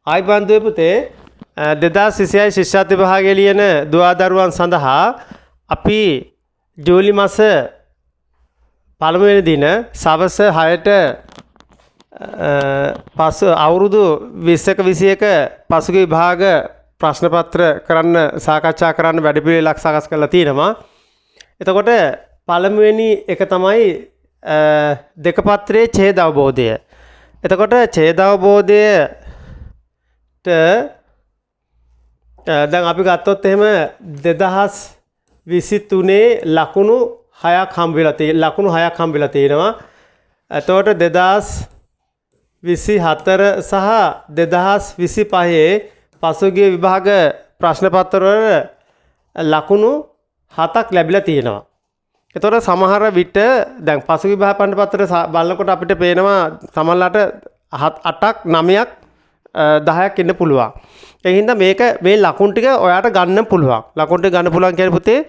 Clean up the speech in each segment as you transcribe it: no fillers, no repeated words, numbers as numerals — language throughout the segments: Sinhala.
ආයිබන් දුවේ පුතේ 2026 ශිෂ්‍යත්ව විභාගයේ ලියන දුවදරුවන් සඳහා අපි ජූලි මාස පළමුවෙනි දින සවස් 6ට පසු අවුරුදු 20ක 21 පසුගිය විභාග ප්‍රශ්න පත්‍ර කරන්න සාකච්ඡා කරන්න වැඩපිළිවෙලක් සකස් කරලා තියෙනවා. එතකොට පළමුවෙනි එක තමයි දෙක පත්‍රයේ ඡේද අවබෝධය. එතකොට ඡේද අවබෝධයට දැන් අපි ගත්තොත් එහෙම 2023 ලකුණු 6ක් හම්බ වෙලා තියෙනවා. එතකොට 2024 සහ 2025 පසුගිය විභාග ප්‍රශ්න පත්‍ර වල ලකුණු 7ක් ලැබිලා තියෙනවා. එතකොට සමහර විට දැන් පසුගිය විභාග ප්‍රශ්න පත්‍ර බලනකොට අපිට පේනවා සමහරලාට 8ක් 9ක් 10ක් ඉන්න පුළුවන්. ඒ හින්දා මේ ලකුණු ටික ඔයාට ගන්න පුළුවන්. ලකුණු ටික ගන්න පුළුවන් කියන්නේ පුතේ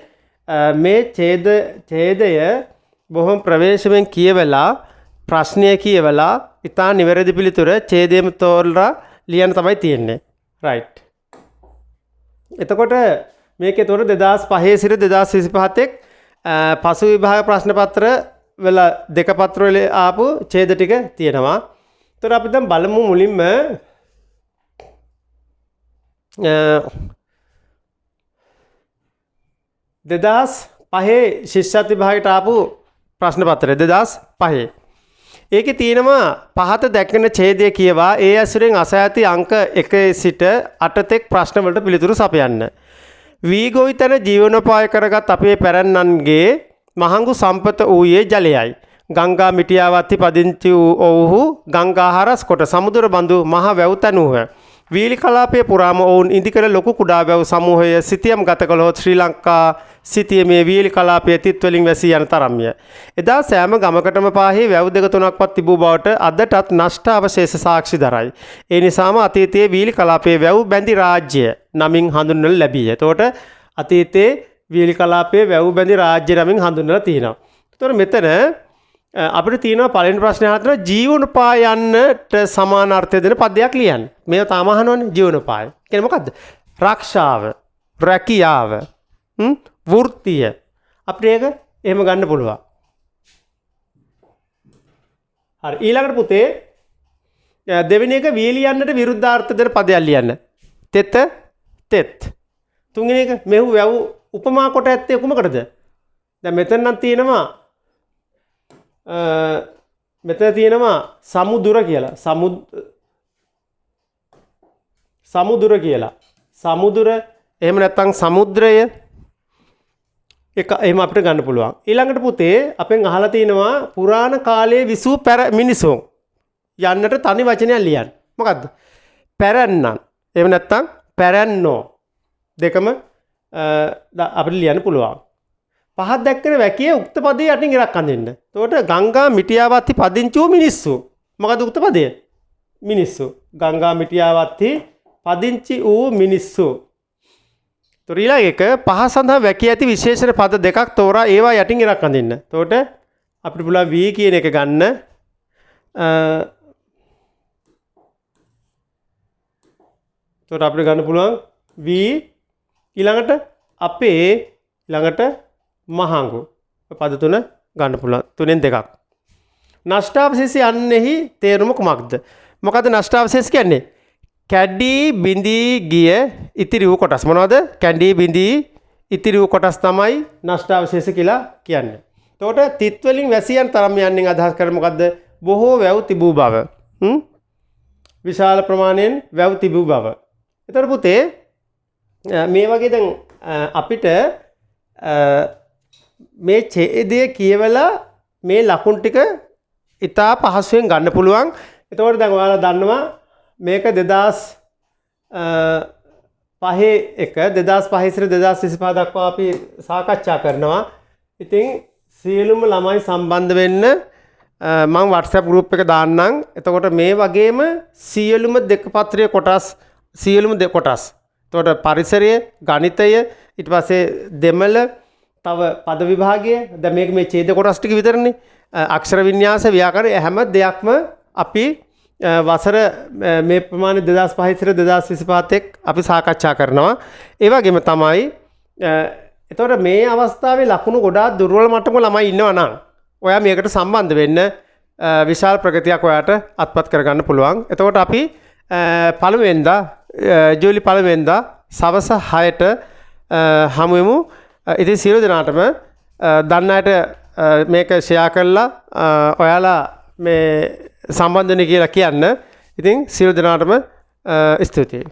මේ ඡේදය බොහොම ප්‍රවේශමෙන් කියවලා ප්‍රශ්නය කියවලා ඉතා නිවැරදි පිළිතුර ඡේදයෙන් තෝරලා ලියන්න තමයි තියෙන්නේ. right. එතකොට මේකේ තොර 2005 සිට 2025 පසු විභාග ප්‍රශ්න පත්‍ර වල දෙක පත්‍ර වල ආපු ඡේද ටික තියෙනවා. එතකොට අපි දැන් බලමු මුලින්ම 2005 ශිෂ්‍යත්ව විභාගයට ආපු ප්‍රශ්න පත්‍රය 2005. ඒකේ තියෙනවා පහත දැක්වෙන ඡේදය කියවා ඒ ඇසුරෙන් අසෑති අංක 1 සිට 8 තෙක් ප්‍රශ්න වලට පිළිතුරු සපයන්න. වී ගොවිතැන ජීවනෝපාය කරගත් අපේ පැරැන්නන්ගේ මහඟු සම්පත වූයේ ජලයයි. ගංගා මිටියාවත්හි පදිංචි වූ ඔවුහු ගංගා හරස් කොට සමුදුර බඳු මහ වැව් තැනූහ. වීලි කලාපයේ පුරාම ඔවුන් ඉදිකර ලොකු කුඩා වැව් සමූහය සිතියම් ගත කළහොත් ශ්‍රී ලංකා සිතියමේ වීලි කලාපයේ තිත් වලින් වැසී යන තරම්ය. එදා සෑම ගමකටම පාහේ වැව් දෙක තුනක්වත් තිබූ බවට අදටත් නෂ්ට අවශේෂ සාක්ෂි දරයි. ඒ නිසාම අතීතයේ වීලි කලාපයේ වැව් බැඳි රාජ්‍ය නමින් හඳුන්වනු ලැබිය. එතකොට අතීතයේ වීලි කලාපයේ වැව් බැඳි රාජ්‍ය නමින් හඳුන්වලා තියෙනවා. එතකොට මෙතන අපිට තියෙනවා පළවෙනි ප්‍රශ්නේ අහලා ජීවනෝපායන්නට සමාන අර්ථය දෙන පදයක් ලියන්න. මේක තාම අහනවනේ ජීවනෝපාය. කියන්නේ මොකද්ද? රක්ෂාව, රැකියාව, වෘත්තිය. අපිට ඒක එහෙම ගන්න පුළුවන්. හරි ඊළඟට පුතේ දෙවෙනි එක වීලියන්නට විරුද්ධාර්ථ දෙන පදයක් ලියන්න. තෙත, තෙත්. තුන්වෙනි එක මෙහු වැව් උපමා කොට ඇත්තේ කොමකටද? දැන් මෙතන නම් තියෙනවා මෙතන තියෙනවා සමුදුර කියලා. සමුදුර කියලා. සමුදුර එහෙම නැත්නම් සමුද්‍රය එක එහෙම අපිට ගන්න පුළුවන්. ඊළඟට පුතේ අපෙන් අහලා තිනවා පුරාණ කාලයේ විසූ මිනිසුන් යන්නට තනි වචනයක් ලියන්න. මොකද්ද? පැරැන්නන්. එහෙම නැත්නම් පැරැන්නෝ දෙකම අපිට ලියන්න පුළුවන්. පහත් දැක්කන වැකිය උක්ත පදේ යටින් ඉරක් අඳින්න. එතකොට ගංගා මිටියාවත්හි පදිංචි වූ මිනිස්සු. මොකද උක්ත පදය? මිනිස්සු. ගංගා මිටියාවත්හි පදිංචි වූ මිනිස්සු. ඊළඟ එක පහ සඳහා වැකිය ඇති විශේෂණ පද දෙකක් තෝරා ඒවා යටින් ඉරක් අඳින්න. එතකොට අපිට පුළුවන් වී කියන එක ගන්න. එතකොට අපිට ගන්න පුළුවන් වී ඊළඟට අපේ ඊළඟට මහඟු පද තුන ගන්න පුළුවන්. තුනෙන් දෙකක්. නෂ්ටාවශේෂ යන්නේහි තේරුම කුමක්ද? මොකද නෂ්ටාවශේෂ කියන්නේ? කැඩී බිඳී ගිය ඉතිරි වූ කොටස්. මොනවද? කැඩී බිඳී ඉතිරි වූ කොටස් තමයි නෂ්ටාවශේෂ කියලා කියන්නේ. එතකොට තිත් වලින් වැසී යන තරම් යන්නේ අදහස් කරන්නේ මොකද්ද? බොහෝ වැව් තිබූ බව. විශාල ප්‍රමාණයෙන් වැව් තිබූ බව. එතකොට පුතේ මේ වගේ දැන් අපිට මේ ඡේදය කියවලා මේ ලකුණු ටික ඉතා පහසුවෙන් ගන්න පුළුවන්. එතකොට දැන් ඔයාලා දන්නවා මේක 2005 එක 2005 සිට 2025 දක්වා අපි සාකච්ඡා කරනවා. ඉතින් සියලුම ළමයි සම්බන්ධ වෙන්න මම WhatsApp group එක දාන්නම්. එතකොට මේ වගේම සියලුම දෙක පත්‍රයේ කොටස් සියලුම කොටස්. එතකොට පරිසරය, ගණිතය, ඊට පස්සේ දෙමළ තව පද විභාගය දැන් මේක මේ ඡේද කොටස් ටික විතරනේ අක්ෂර වින්‍යාස ව්‍යාකරණ හැම දෙයක්ම අපි වසර මේ ප්‍රමාණය 2005 සිට 2025 එක් අපි සාකච්ඡා කරනවා. ඒ වගේම තමයි එතකොට මේ අවස්ථාවේ ලකුණු ගොඩාක් දුර්වල මට්ටමක ළමයි ඉන්නවා නම් ඔයා මේකට සම්බන්ධ වෙන්න විශාල ප්‍රගතියක් ඔයාට අත්පත් කරගන්න පුළුවන්. එතකොට අපි පළමුවෙන්දා ජූලි පළමුවෙන්දා සවස 6ට හමු වෙමු. ඉතින් සියලු දෙනාටම දන්න අයට මේක ෂෙයා කරලා ඔයාලා මේ සම්බන්ධ වෙන්න කියලා කියන්න. ඉතින් සියලු දෙනාටම ස්තුතියි.